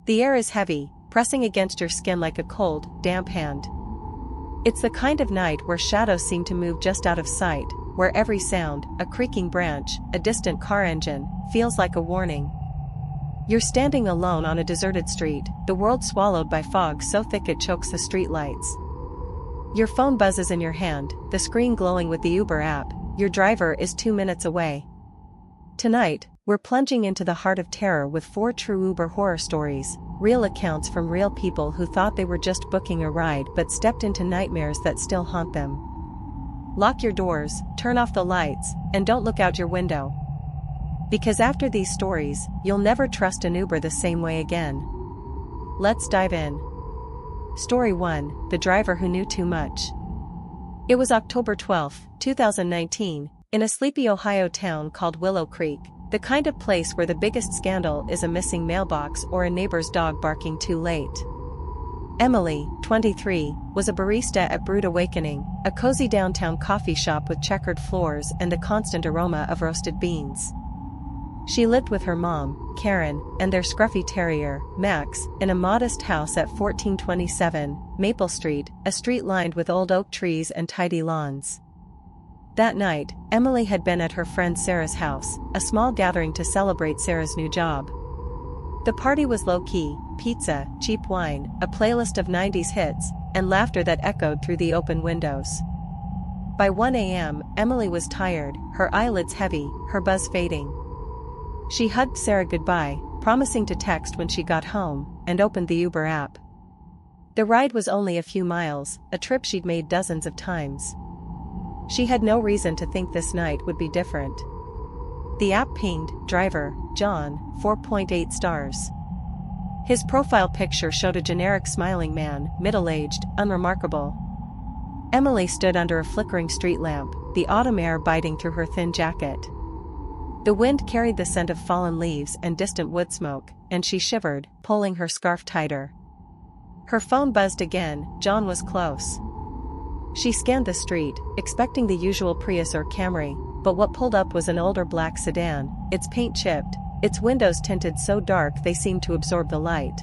The air is heavy, pressing against your skin like a cold, damp hand. It's the kind of night where shadows seem to move just out of sight, where every sound, a creaking branch, a distant car engine, feels like a warning. You're standing alone on a deserted street, the world swallowed by fog so thick it chokes the streetlights. Your phone buzzes in your hand, the screen glowing with the Uber app. Your driver is 2 minutes away. Tonight, we're plunging into the heart of terror with 4 true Uber horror stories, real accounts from real people who thought they were just booking a ride but stepped into nightmares that still haunt them. Lock your doors, turn off the lights, and don't look out your window. Because after these stories, you'll never trust an Uber the same way again. Let's dive in. Story 1, The Driver Who Knew Too Much. It was October 12, 2019, in a sleepy Ohio town called Willow Creek, the kind of place where the biggest scandal is a missing mailbox or a neighbor's dog barking too late. Emily, 23, was a barista at Brewed Awakening, a cozy downtown coffee shop with checkered floors and the constant aroma of roasted beans. She lived with her mom, Karen, and their scruffy terrier, Max, in a modest house at 1427 Maple Street, a street lined with old oak trees and tidy lawns. That night, Emily had been at her friend Sarah's house, a small gathering to celebrate Sarah's new job. The party was low-key: pizza, cheap wine, a playlist of 90s hits, and laughter that echoed through the open windows. By 1 a.m., Emily was tired, her eyelids heavy, her buzz fading. She hugged Sarah goodbye, promising to text when she got home, and opened the Uber app. The ride was only a few miles, a trip she'd made dozens of times. She had no reason to think this night would be different. The app pinged, driver, John, 4.8 stars. His profile picture showed a generic smiling man, middle-aged, unremarkable. Emily stood under a flickering street lamp, the autumn air biting through her thin jacket. The wind carried the scent of fallen leaves and distant wood smoke, and she shivered, pulling her scarf tighter. Her phone buzzed again. John was close. She scanned the street, expecting the usual Prius or Camry, but what pulled up was an older black sedan, its paint chipped, its windows tinted so dark they seemed to absorb the light.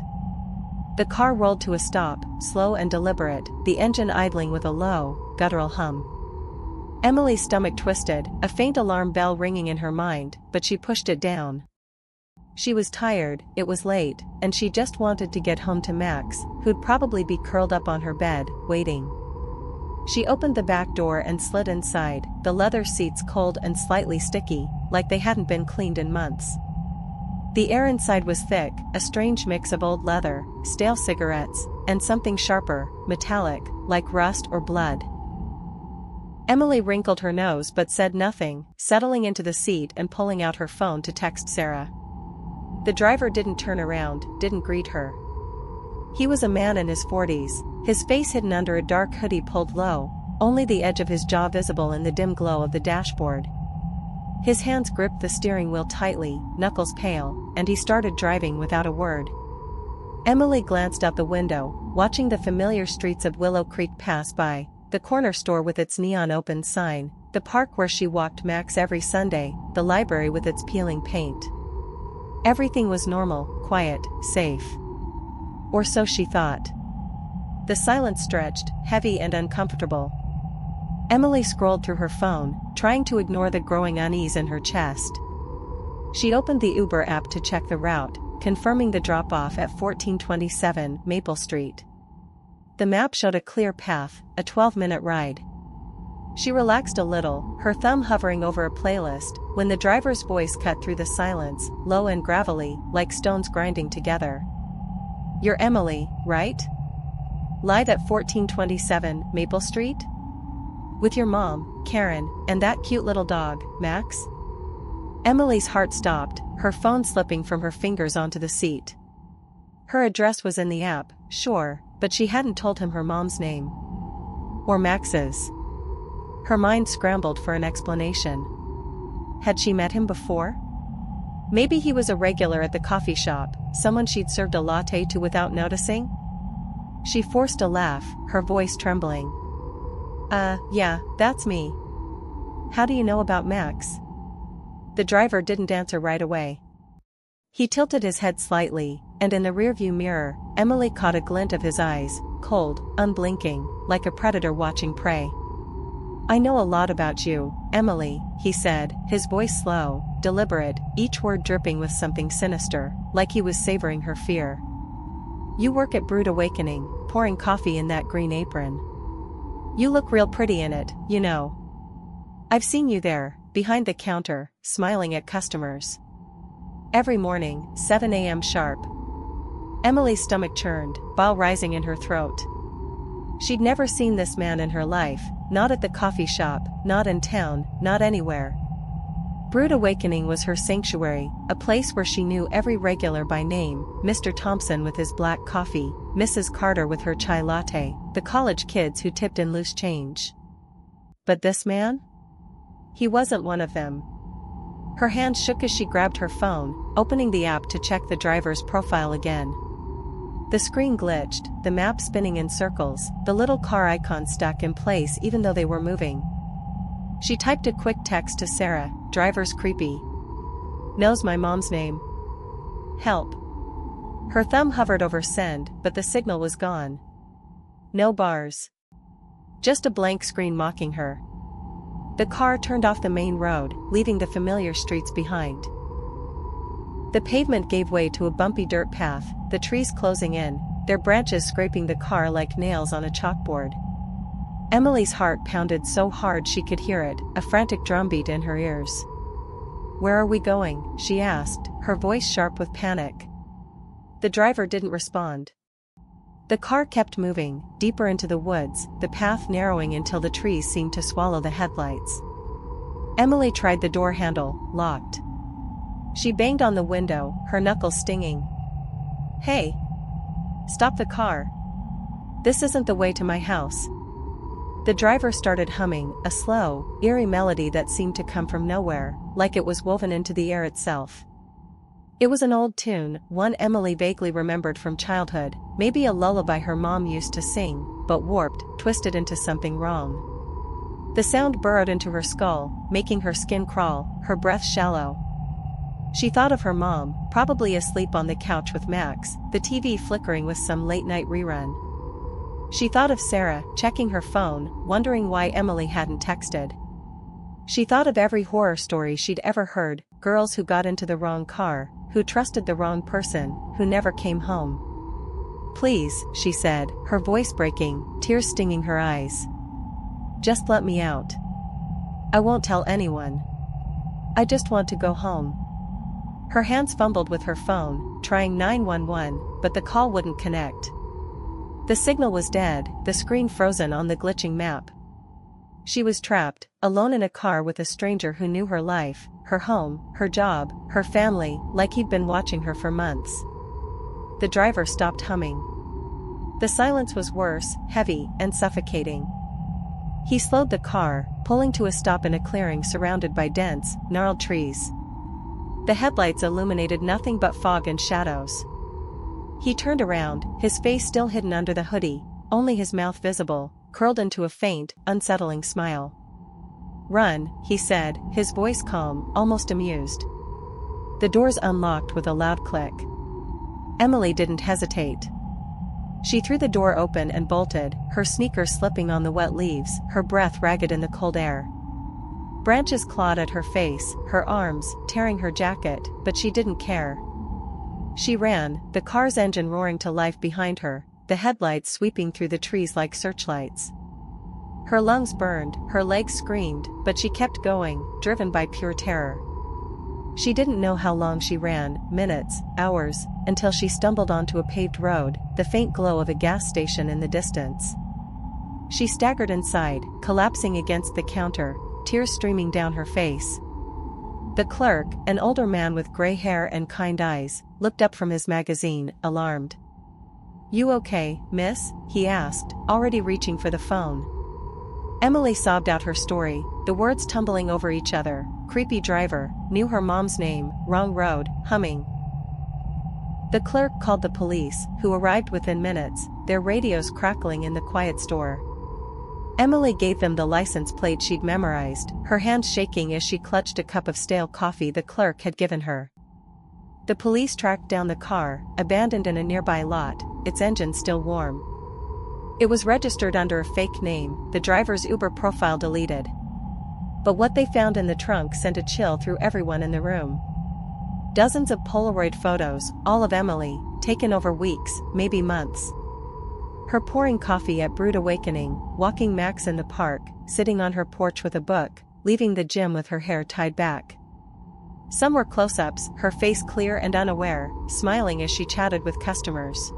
The car rolled to a stop, slow and deliberate, the engine idling with a low, guttural hum. Emily's stomach twisted, a faint alarm bell ringing in her mind, but she pushed it down. She was tired, it was late, and she just wanted to get home to Max, who'd probably be curled up on her bed, waiting. She opened the back door and slid inside, the leather seats cold and slightly sticky, like they hadn't been cleaned in months. The air inside was thick, a strange mix of old leather, stale cigarettes, and something sharper, metallic, like rust or blood. Emily wrinkled her nose but said nothing, settling into the seat and pulling out her phone to text Sarah. The driver didn't turn around, didn't greet her. He was a man in his 40s, his face hidden under a dark hoodie pulled low, only the edge of his jaw visible in the dim glow of the dashboard. His hands gripped the steering wheel tightly, knuckles pale, and he started driving without a word. Emily glanced out the window, watching the familiar streets of Willow Creek pass by, the corner store with its neon open sign, the park where she walked Max every Sunday, the library with its peeling paint. Everything was normal, quiet, safe. Or so she thought. The silence stretched, heavy and uncomfortable. Emily scrolled through her phone, trying to ignore the growing unease in her chest. She opened the Uber app to check the route, confirming the drop-off at 1427 Maple Street. The map showed a clear path, a 12-minute ride. She relaxed a little, her thumb hovering over a playlist, when the driver's voice cut through the silence, low and gravelly, like stones grinding together. "You're Emily, right? Live at 1427 Maple Street? With your mom, Karen, and that cute little dog, Max?" Emily's heart stopped, her phone slipping from her fingers onto the seat. Her address was in the app, sure, but she hadn't told him her mom's name. Or Max's. Her mind scrambled for an explanation. Had she met him before? Maybe he was a regular at the coffee shop, someone she'd served a latte to without noticing? She forced a laugh, her voice trembling. Yeah, that's me. How do you know about Max?" The driver didn't answer right away. He tilted his head slightly, and in the rearview mirror, Emily caught a glint of his eyes, cold, unblinking, like a predator watching prey. "I know a lot about you, Emily," he said, his voice slow, deliberate, each word dripping with something sinister, like he was savoring her fear. "You work at Brood Awakening, pouring coffee in that green apron. You look real pretty in it, you know. I've seen you there, behind the counter, smiling at customers. Every morning, 7 a.m. sharp." Emily's stomach churned, bile rising in her throat. She'd never seen this man in her life, not at the coffee shop, not in town, not anywhere. Brood Awakening was her sanctuary, a place where she knew every regular by name, Mr. Thompson with his black coffee, Mrs. Carter with her chai latte, the college kids who tipped in loose change. But this man? He wasn't one of them. Her hand shook as she grabbed her phone, opening the app to check the driver's profile again. The screen glitched, the map spinning in circles, the little car icon stuck in place even though they were moving. She typed a quick text to Sarah, "Driver's creepy. Knows my mom's name. Help." Her thumb hovered over send, but the signal was gone. No bars. Just a blank screen mocking her. The car turned off the main road, leaving the familiar streets behind. The pavement gave way to a bumpy dirt path, the trees closing in, their branches scraping the car like nails on a chalkboard. Emily's heart pounded so hard she could hear it, a frantic drumbeat in her ears. "Where are we going?" she asked, her voice sharp with panic. The driver didn't respond. The car kept moving, deeper into the woods, the path narrowing until the trees seemed to swallow the headlights. Emily tried the door handle, locked. She banged on the window, her knuckles stinging. "Hey! Stop the car! This isn't the way to my house." The driver started humming, a slow, eerie melody that seemed to come from nowhere, like it was woven into the air itself. It was an old tune, one Emily vaguely remembered from childhood, maybe a lullaby her mom used to sing, but warped, twisted into something wrong. The sound burrowed into her skull, making her skin crawl, her breath shallow. She thought of her mom, probably asleep on the couch with Max, the TV flickering with some late-night rerun. She thought of Sarah, checking her phone, wondering why Emily hadn't texted. She thought of every horror story she'd ever heard, girls who got into the wrong car, who trusted the wrong person, who never came home. "Please," she said, her voice breaking, tears stinging her eyes. "Just let me out. I won't tell anyone. I just want to go home." Her hands fumbled with her phone, trying 911, but the call wouldn't connect. The signal was dead, the screen frozen on the glitching map. She was trapped, alone in a car with a stranger who knew her life, her home, her job, her family, like he'd been watching her for months. The driver stopped humming. The silence was worse, heavy, and suffocating. He slowed the car, pulling to a stop in a clearing surrounded by dense, gnarled trees. The headlights illuminated nothing but fog and shadows. He turned around, his face still hidden under the hoodie, only his mouth visible, curled into a faint, unsettling smile. "Run," he said, his voice calm, almost amused. The doors unlocked with a loud click. Emily didn't hesitate. She threw the door open and bolted, her sneakers slipping on the wet leaves, her breath ragged in the cold air. Branches clawed at her face, her arms, tearing her jacket, but she didn't care. She ran, the car's engine roaring to life behind her, the headlights sweeping through the trees like searchlights. Her lungs burned, her legs screamed, but she kept going, driven by pure terror. She didn't know how long she ran, minutes, hours, until she stumbled onto a paved road, the faint glow of a gas station in the distance. She staggered inside, collapsing against the counter, tears streaming down her face. The clerk, an older man with gray hair and kind eyes, looked up from his magazine, alarmed. "You okay, miss?" he asked, already reaching for the phone. Emily sobbed out her story, the words tumbling over each other. Creepy driver, knew her mom's name, wrong road, humming. The clerk called the police, who arrived within minutes, their radios crackling in the quiet store. Emily gave them the license plate she'd memorized, her hands shaking as she clutched a cup of stale coffee the clerk had given her. The police tracked down the car, abandoned in a nearby lot, its engine still warm. It was registered under a fake name, the driver's Uber profile deleted. But what they found in the trunk sent a chill through everyone in the room. Dozens of Polaroid photos, all of Emily, taken over weeks, maybe months. Her pouring coffee at Brewed Awakening, walking Max in the park, sitting on her porch with a book, leaving the gym with her hair tied back. Some were close-ups, her face clear and unaware, smiling as she chatted with customers.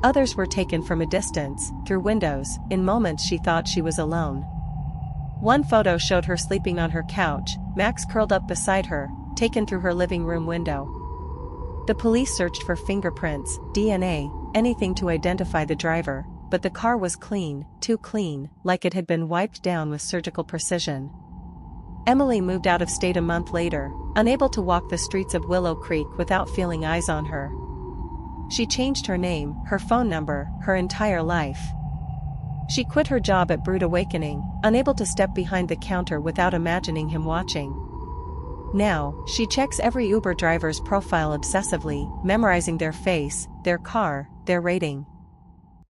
Others were taken from a distance, through windows, in moments she thought she was alone. One photo showed her sleeping on her couch, Max curled up beside her, taken through her living room window. The police searched for fingerprints, DNA, anything to identify the driver, but the car was clean, too clean, like it had been wiped down with surgical precision. Emily moved out of state a month later, unable to walk the streets of Willow Creek without feeling eyes on her. She changed her name, her phone number, her entire life. She quit her job at Brewed Awakening, unable to step behind the counter without imagining him watching. Now, she checks every Uber driver's profile obsessively, memorizing their face, their car, their rating.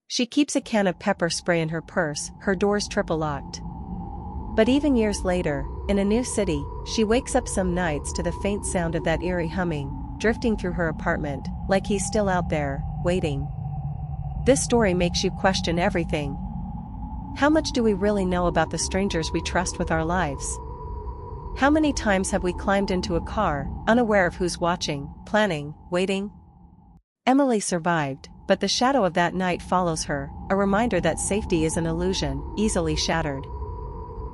She keeps a can of pepper spray in her purse, her doors triple locked. But even years later, in a new city, she wakes up some nights to the faint sound of that eerie humming, drifting through her apartment, like he's still out there, waiting. This story makes you question everything. How much do we really know about the strangers we trust with our lives? How many times have we climbed into a car, unaware of who's watching, planning, waiting? Emily survived, but the shadow of that night follows her, a reminder that safety is an illusion, easily shattered.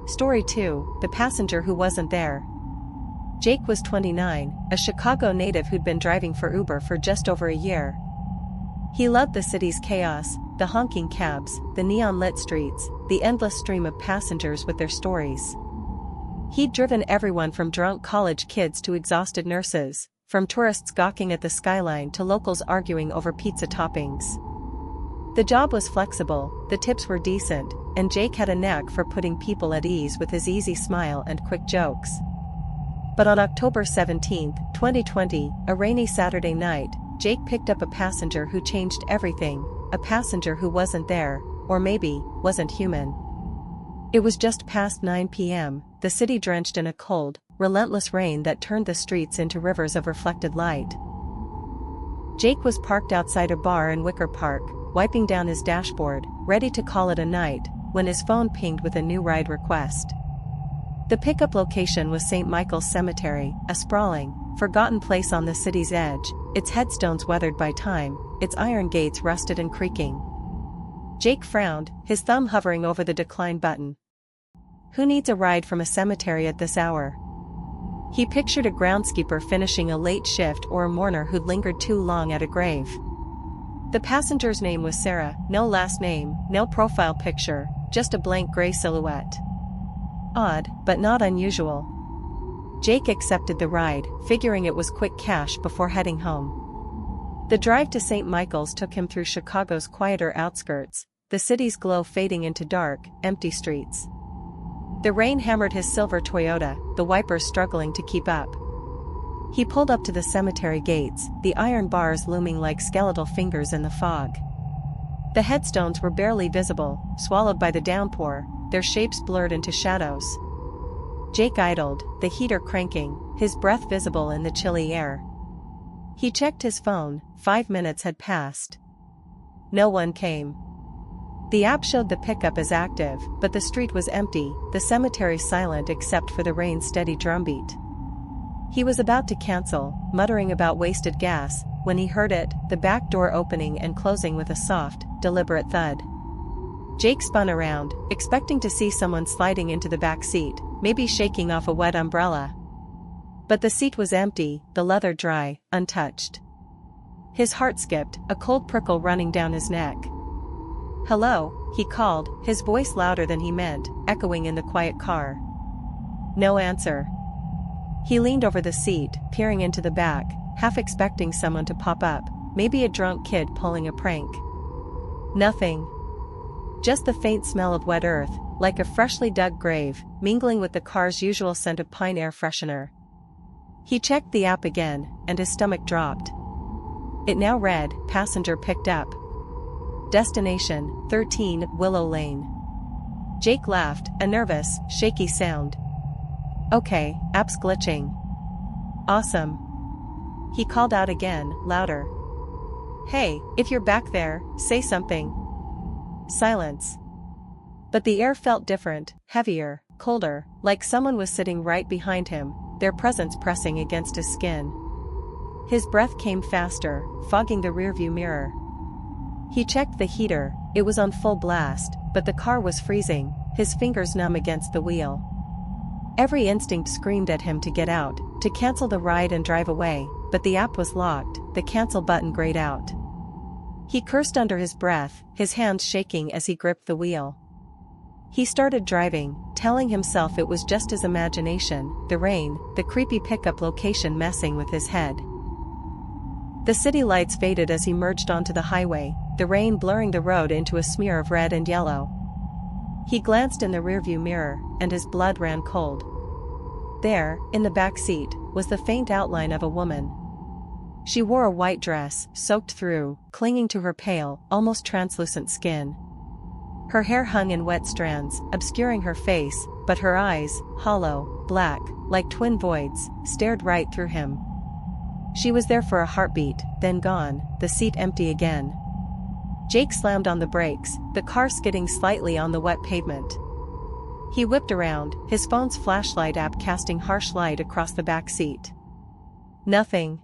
Story 2, The Passenger Who Wasn't There. Jake was 29, a Chicago native who'd been driving for Uber for just over a year. He loved the city's chaos, the honking cabs, the neon-lit streets, the endless stream of passengers with their stories. He'd driven everyone from drunk college kids to exhausted nurses, from tourists gawking at the skyline to locals arguing over pizza toppings. The job was flexible, the tips were decent, and Jake had a knack for putting people at ease with his easy smile and quick jokes. But on October 17, 2020, a rainy Saturday night, Jake picked up a passenger who changed everything, a passenger who wasn't there, or maybe, wasn't human. It was just past 9 p.m., the city drenched in a cold, relentless rain that turned the streets into rivers of reflected light. Jake was parked outside a bar in Wicker Park, wiping down his dashboard, ready to call it a night, when his phone pinged with a new ride request. The pickup location was St. Michael's Cemetery, a sprawling, forgotten place on the city's edge, its headstones weathered by time, its iron gates rusted and creaking. Jake frowned, his thumb hovering over the decline button. Who needs a ride from a cemetery at this hour? He pictured a groundskeeper finishing a late shift or a mourner who'd lingered too long at a grave. The passenger's name was Sarah, no last name, no profile picture, just a blank gray silhouette. Odd, but not unusual. Jake accepted the ride, figuring it was quick cash before heading home. The drive to St. Michael's took him through Chicago's quieter outskirts, the city's glow fading into dark, empty streets. The rain hammered his silver Toyota, the wipers struggling to keep up. He pulled up to the cemetery gates, the iron bars looming like skeletal fingers in the fog. The headstones were barely visible, swallowed by the downpour, their shapes blurred into shadows. Jake idled, the heater cranking, his breath visible in the chilly air. He checked his phone, 5 minutes had passed. No one came. The app showed the pickup as active, but the street was empty, the cemetery silent except for the rain's steady drumbeat. He was about to cancel, muttering about wasted gas, when he heard it, the back door opening and closing with a soft, deliberate thud. Jake spun around, expecting to see someone sliding into the back seat, maybe shaking off a wet umbrella. But the seat was empty, the leather dry, untouched. His heart skipped, a cold prickle running down his neck. "Hello," he called, his voice louder than he meant, echoing in the quiet car. No answer. He leaned over the seat, peering into the back, half expecting someone to pop up, maybe a drunk kid pulling a prank. Nothing. Just the faint smell of wet earth, like a freshly dug grave, mingling with the car's usual scent of pine air freshener. He checked the app again, and his stomach dropped. It now read, "Passenger picked up. Destination, 13 Willow Lane." Jake laughed, a nervous, shaky sound. "Okay, app's glitching. Awesome." He called out again, louder. "Hey, if you're back there, say something." Silence. But the air felt different, heavier, colder, like someone was sitting right behind him, their presence pressing against his skin. His breath came faster, fogging the rearview mirror. He checked the heater, it was on full blast, but the car was freezing, his fingers numb against the wheel. Every instinct screamed at him to get out, to cancel the ride and drive away, but the app was locked, the cancel button grayed out. He cursed under his breath, his hands shaking as he gripped the wheel. He started driving, telling himself it was just his imagination, the rain, the creepy pickup location messing with his head. The city lights faded as he merged onto the highway, the rain blurring the road into a smear of red and yellow. He glanced in the rearview mirror, and his blood ran cold. There, in the back seat, was the faint outline of a woman. She wore a white dress, soaked through, clinging to her pale, almost translucent skin. Her hair hung in wet strands, obscuring her face, but her eyes, hollow, black, like twin voids, stared right through him. She was there for a heartbeat, then gone, the seat empty again. Jake slammed on the brakes, the car skidding slightly on the wet pavement. He whipped around, his phone's flashlight app casting harsh light across the back seat. Nothing.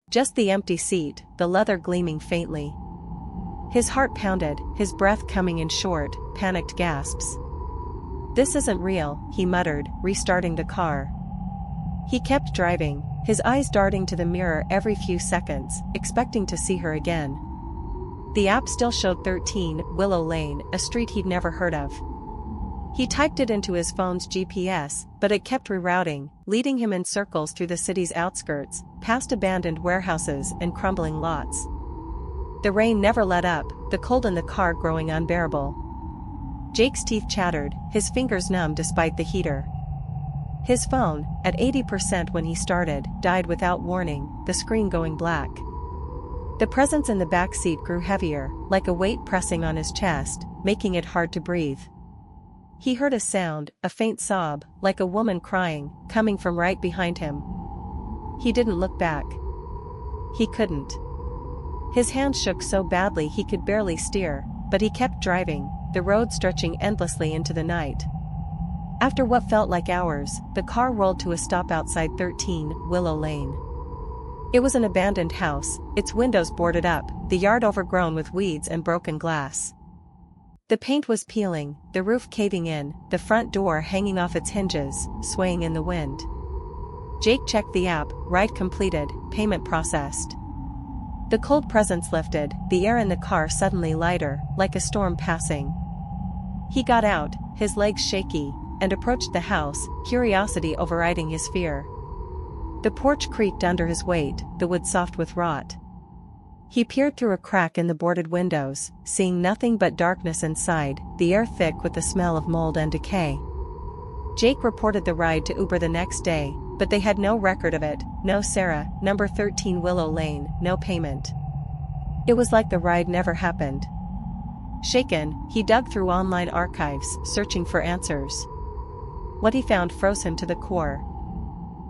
Just the empty seat, the leather gleaming faintly. His heart pounded, his breath coming in short, panicked gasps. "This isn't real," he muttered, restarting the car. He kept driving, his eyes darting to the mirror every few seconds, expecting to see her again. The app still showed 13 Willow Lane, a street he'd never heard of. He typed it into his phone's GPS, but it kept rerouting, leading him in circles through the city's outskirts, past abandoned warehouses and crumbling lots. The rain never let up, the cold in the car growing unbearable. Jake's teeth chattered, his fingers numb despite the heater. His phone, at 80% when he started, died without warning, the screen going black. The presence in the back seat grew heavier, like a weight pressing on his chest, making it hard to breathe. He heard a sound, a faint sob, like a woman crying, coming from right behind him. He didn't look back. He couldn't. His hands shook so badly he could barely steer, but he kept driving, the road stretching endlessly into the night. After what felt like hours, the car rolled to a stop outside 13 Willow Lane. It was an abandoned house, its windows boarded up, the yard overgrown with weeds and broken glass. The paint was peeling, the roof caving in, the front door hanging off its hinges, swaying in the wind. Jake checked the app, ride completed, payment processed. The cold presence lifted, the air in the car suddenly lighter, like a storm passing. He got out, his legs shaky, and approached the house, curiosity overriding his fear. The porch creaked under his weight, the wood soft with rot. He peered through a crack in the boarded windows, seeing nothing but darkness inside, the air thick with the smell of mold and decay. Jake reported the ride to Uber the next day, but they had no record of it, no Sarah, number 13 Willow Lane, no payment. It was like the ride never happened. Shaken, he dug through online archives, searching for answers. What he found froze him to the core.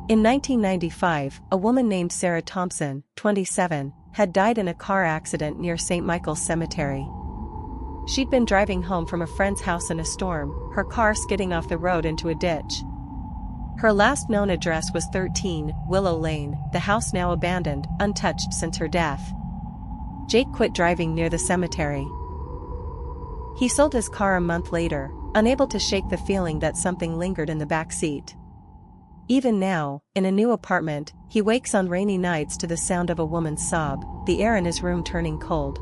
In 1995, a woman named Sarah Thompson, 27, had died in a car accident near St. Michael's Cemetery. She'd been driving home from a friend's house in a storm, her car skidding off the road into a ditch. Her last known address was 13 Willow Lane, the house now abandoned, untouched since her death. Jake quit driving near the cemetery. He sold his car a month later, unable to shake the feeling that something lingered in the back seat. Even now, in a new apartment, he wakes on rainy nights to the sound of a woman's sob, the air in his room turning cold.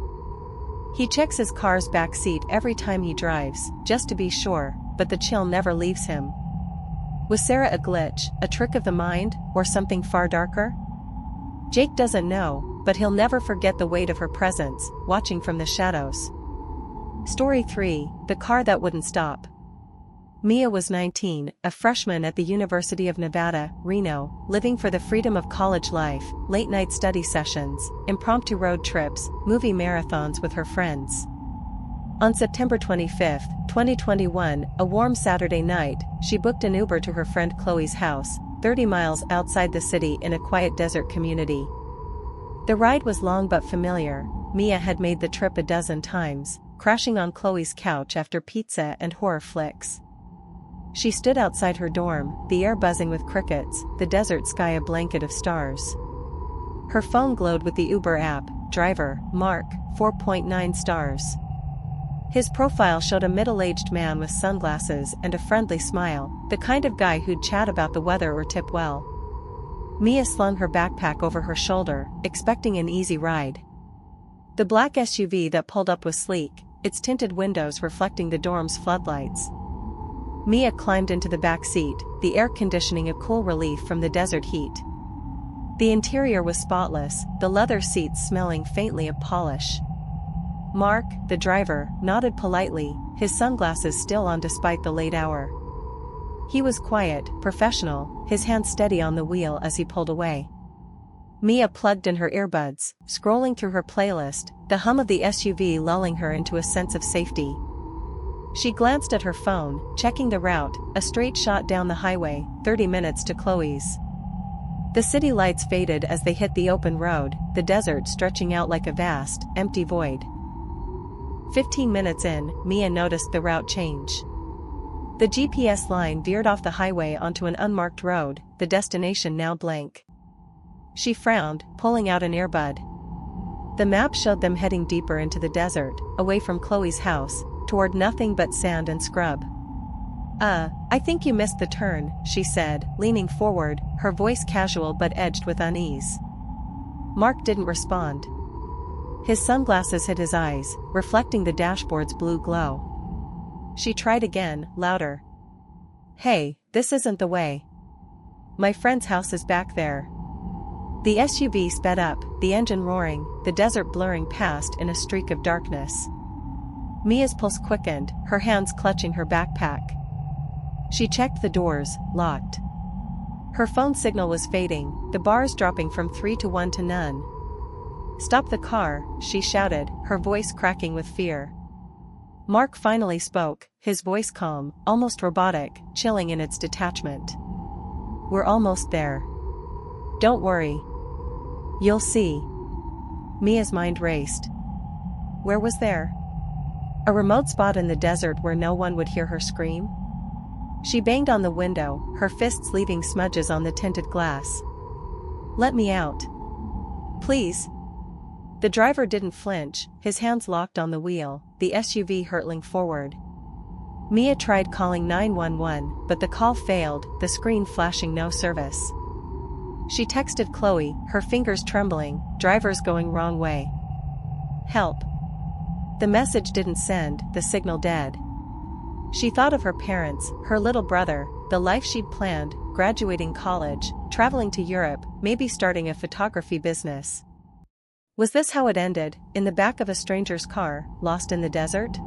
He checks his car's back seat every time he drives, just to be sure, but the chill never leaves him. Was Sarah a glitch, a trick of the mind, or something far darker? Jake doesn't know, but he'll never forget the weight of her presence, watching from the shadows. Story 3, The Car That Wouldn't Stop. Mia was 19, a freshman at the University of Nevada, Reno, living for the freedom of college life, late-night study sessions, impromptu road trips, movie marathons with her friends. On September 25, 2021, a warm Saturday night, she booked an Uber to her friend Chloe's house, 30 miles outside the city in a quiet desert community. The ride was long but familiar. Mia had made the trip a dozen times, crashing on Chloe's couch after pizza and horror flicks. She stood outside her dorm, the air buzzing with crickets, the desert sky a blanket of stars. Her phone glowed with the Uber app, driver, Mark, 4.9 stars. His profile showed a middle-aged man with sunglasses and a friendly smile, the kind of guy who'd chat about the weather or tip well. Mia slung her backpack over her shoulder, expecting an easy ride. The black SUV that pulled up was sleek, its tinted windows reflecting the dorm's floodlights. Mia climbed into the back seat, the air conditioning a cool relief from the desert heat. The interior was spotless, the leather seats smelling faintly of polish. Mark, the driver, nodded politely, his sunglasses still on despite the late hour. He was quiet, professional, his hand steady on the wheel as he pulled away. Mia plugged in her earbuds, scrolling through her playlist, the hum of the SUV lulling her into a sense of safety. She glanced at her phone, checking the route, a straight shot down the highway, 30 minutes to Chloe's. The city lights faded as they hit the open road, the desert stretching out like a vast, empty void. 15 minutes in, Mia noticed the route change. The GPS line veered off the highway onto an unmarked road, the destination now blank. She frowned, pulling out an earbud. The map showed them heading deeper into the desert, away from Chloe's house, toward nothing but sand and scrub. I think you missed the turn," she said, leaning forward, her voice casual but edged with unease. Mark didn't respond. His sunglasses hid his eyes, reflecting the dashboard's blue glow. She tried again, louder. "Hey, this isn't the way. My friend's house is back there." The SUV sped up, the engine roaring, the desert blurring past in a streak of darkness. Mia's pulse quickened, her hands clutching her backpack. She checked the doors, locked. Her phone signal was fading, the bars dropping from 3 to 1 to none. "Stop the car," she shouted, her voice cracking with fear. Mark finally spoke, his voice calm, almost robotic, chilling in its detachment. "We're almost there. Don't worry. You'll see." Mia's mind raced. Where was there? A remote spot in the desert where no one would hear her scream? She banged on the window, her fists leaving smudges on the tinted glass. "Let me out. Please." The driver didn't flinch, his hands locked on the wheel, the SUV hurtling forward. Mia tried calling 911, but the call failed, the screen flashing no service. She texted Chloe, her fingers trembling, "Driver's going wrong way. Help." The message didn't send, the signal dead. She thought of her parents, her little brother, the life she'd planned, graduating college, traveling to Europe, maybe starting a photography business. Was this how it ended, in the back of a stranger's car, lost in the desert?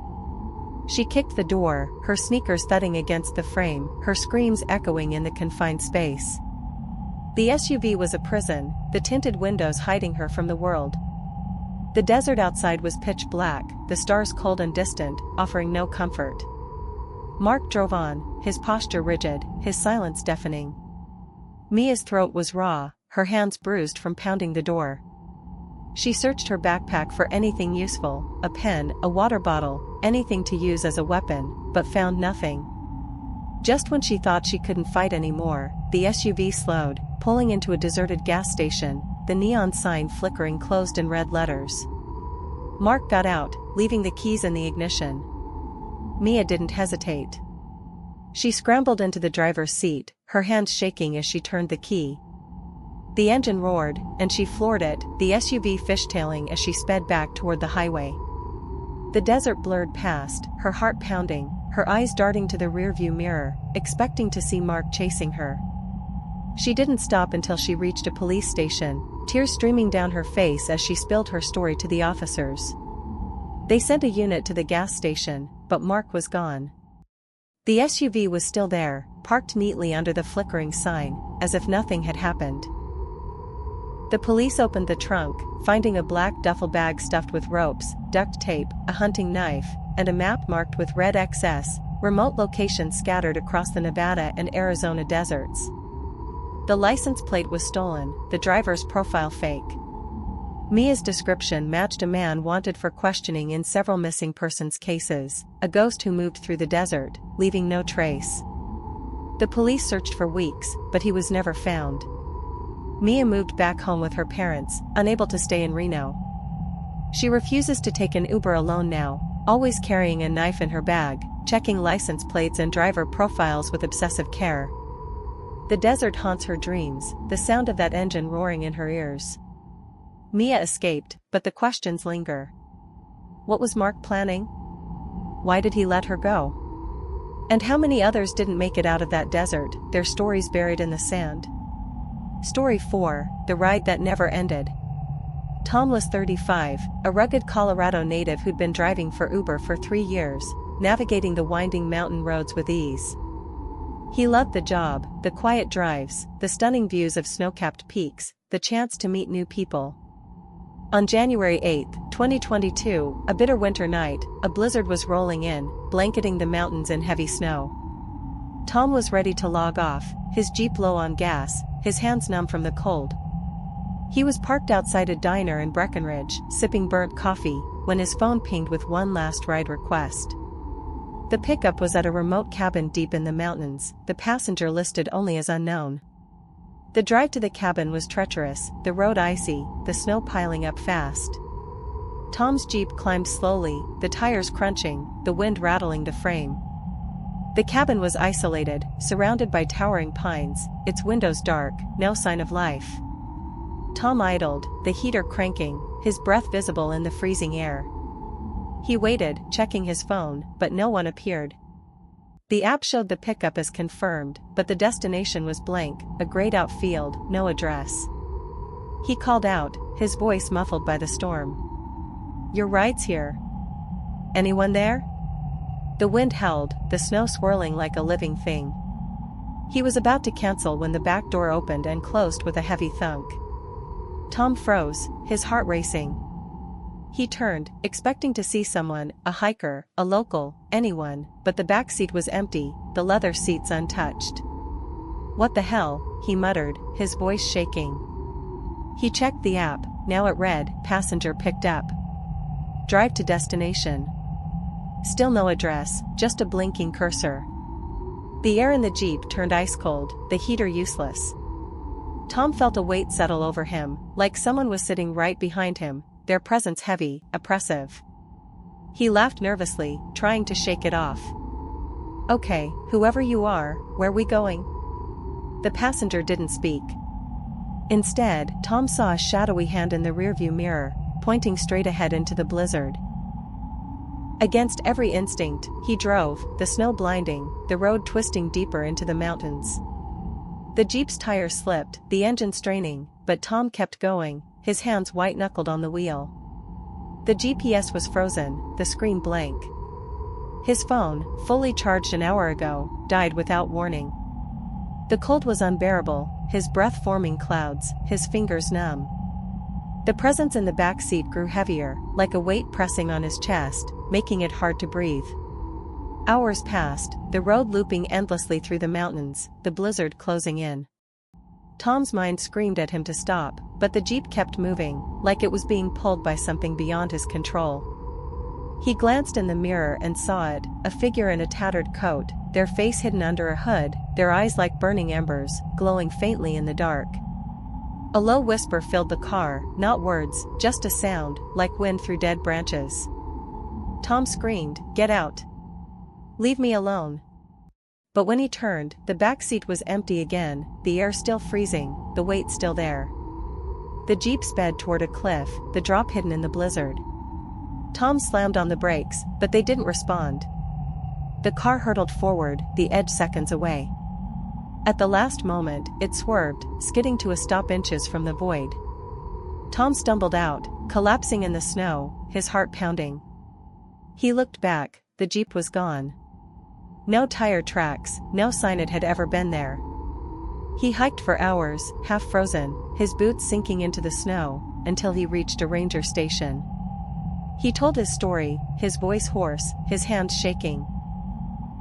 She kicked the door, her sneakers thudding against the frame, her screams echoing in the confined space. The SUV was a prison, the tinted windows hiding her from the world. The desert outside was pitch black, the stars cold and distant, offering no comfort. Mark drove on, his posture rigid, his silence deafening. Mia's throat was raw, her hands bruised from pounding the door. She searched her backpack for anything useful, a pen, a water bottle, anything to use as a weapon, but found nothing. Just when she thought she couldn't fight anymore, the SUV slowed, pulling into a deserted gas station, the neon sign flickering closed in red letters. Mark got out, leaving the keys in the ignition. Mia didn't hesitate. She scrambled into the driver's seat, her hands shaking as she turned the key. The engine roared, and she floored it, the SUV fishtailing as she sped back toward the highway. The desert blurred past, her heart pounding, her eyes darting to the rearview mirror, expecting to see Mark chasing her. She didn't stop until she reached a police station, tears streaming down her face as she spilled her story to the officers. They sent a unit to the gas station, but Mark was gone. The SUV was still there, parked neatly under the flickering sign, as if nothing had happened. The police opened the trunk, finding a black duffel bag stuffed with ropes, duct tape, a hunting knife, and a map marked with red XS, remote locations scattered across the Nevada and Arizona deserts. The license plate was stolen, the driver's profile fake. Mia's description matched a man wanted for questioning in several missing persons cases, a ghost who moved through the desert, leaving no trace. The police searched for weeks, but he was never found. Mia moved back home with her parents, unable to stay in Reno. She refuses to take an Uber alone now, always carrying a knife in her bag, checking license plates and driver profiles with obsessive care. The desert haunts her dreams, the sound of that engine roaring in her ears. Mia escaped, but the questions linger. What was Mark planning? Why did he let her go? And how many others didn't make it out of that desert, their stories buried in the sand? Story 4, The Ride That Never Ended. Tom was 35, a rugged Colorado native who'd been driving for Uber for 3 years, navigating the winding mountain roads with ease. He loved the job, the quiet drives, the stunning views of snow-capped peaks, the chance to meet new people. On January 8, 2022, a bitter winter night, a blizzard was rolling in, blanketing the mountains in heavy snow. Tom was ready to log off, his Jeep low on gas, his hands numb from the cold. He was parked outside a diner in Breckenridge, sipping burnt coffee, when his phone pinged with one last ride request. The pickup was at a remote cabin deep in the mountains, the passenger listed only as unknown. The drive to the cabin was treacherous, the road icy, the snow piling up fast. Tom's Jeep climbed slowly, the tires crunching, the wind rattling the frame. The cabin was isolated, surrounded by towering pines, its windows dark, no sign of life. Tom idled, the heater cranking, his breath visible in the freezing air. He waited, checking his phone, but no one appeared. The app showed the pickup as confirmed, but the destination was blank, a grayed-out field, no address. He called out, his voice muffled by the storm. "Your ride's here. Anyone there?" The wind howled, the snow swirling like a living thing. He was about to cancel when the back door opened and closed with a heavy thunk. Tom froze, his heart racing. He turned, expecting to see someone, a hiker, a local, anyone, but the back seat was empty, the leather seats untouched. "What the hell?" he muttered, his voice shaking. He checked the app, now it read, "Passenger picked up. Drive to destination." Still no address, just a blinking cursor. The air in the Jeep turned ice cold, the heater useless. Tom felt a weight settle over him, like someone was sitting right behind him, their presence heavy, oppressive. He laughed nervously, trying to shake it off. "Okay, whoever you are, where we going?" The passenger didn't speak. Instead, Tom saw a shadowy hand in the rearview mirror, pointing straight ahead into the blizzard. Against every instinct, he drove, the snow blinding, the road twisting deeper into the mountains. The Jeep's tires slipped, the engine straining, but Tom kept going, his hands white-knuckled on the wheel. The GPS was frozen, the screen blank. His phone, fully charged an hour ago, died without warning. The cold was unbearable, his breath forming clouds, his fingers numb. The presence in the back seat grew heavier, like a weight pressing on his chest, making it hard to breathe. Hours passed, the road looping endlessly through the mountains, the blizzard closing in. Tom's mind screamed at him to stop, but the Jeep kept moving, like it was being pulled by something beyond his control. He glanced in the mirror and saw it, a figure in a tattered coat, their face hidden under a hood, their eyes like burning embers, glowing faintly in the dark. A low whisper filled the car, not words, just a sound, like wind through dead branches. Tom screamed, "Get out! Leave me alone!" But when he turned, the back seat was empty again, the air still freezing, the weight still there. The Jeep sped toward a cliff, the drop hidden in the blizzard. Tom slammed on the brakes, but they didn't respond. The car hurtled forward, the edge seconds away. At the last moment, it swerved, skidding to a stop inches from the void. Tom stumbled out, collapsing in the snow, his heart pounding. He looked back, the Jeep was gone. No tire tracks, no sign it had ever been there. He hiked for hours, half frozen, his boots sinking into the snow, until he reached a ranger station. He told his story, his voice hoarse, his hands shaking.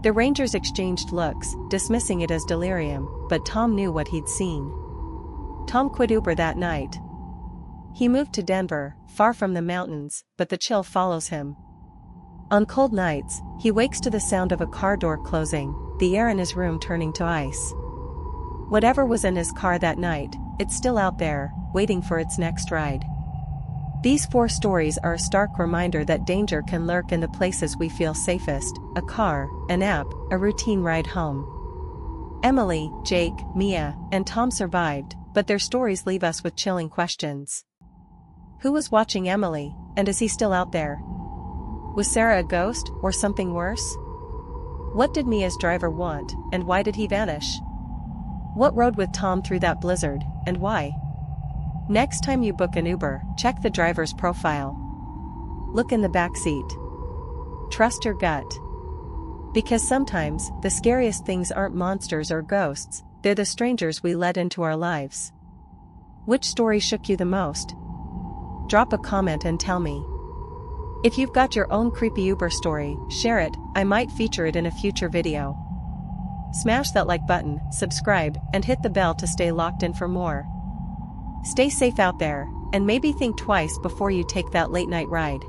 The rangers exchanged looks, dismissing it as delirium, but Tom knew what he'd seen. Tom quit Uber that night. He moved to Denver, far from the mountains, but the chill follows him. On cold nights, he wakes to the sound of a car door closing, the air in his room turning to ice. Whatever was in his car that night, it's still out there, waiting for its next ride. These 4 stories are a stark reminder that danger can lurk in the places we feel safest: a car, an app, a routine ride home. Emily, Jake, Mia, and Tom survived, but their stories leave us with chilling questions. Who was watching Emily, and is he still out there? Was Sarah a ghost, or something worse? What did Mia's driver want, and why did he vanish? What rode with Tom through that blizzard, and why? Next time you book an Uber, check the driver's profile. Look in the back seat. Trust your gut. Because sometimes, the scariest things aren't monsters or ghosts, they're the strangers we let into our lives. Which story shook you the most? Drop a comment and tell me. If you've got your own creepy Uber story, share it, I might feature it in a future video. Smash that like button, subscribe, and hit the bell to stay locked in for more. Stay safe out there, and maybe think twice before you take that late night ride.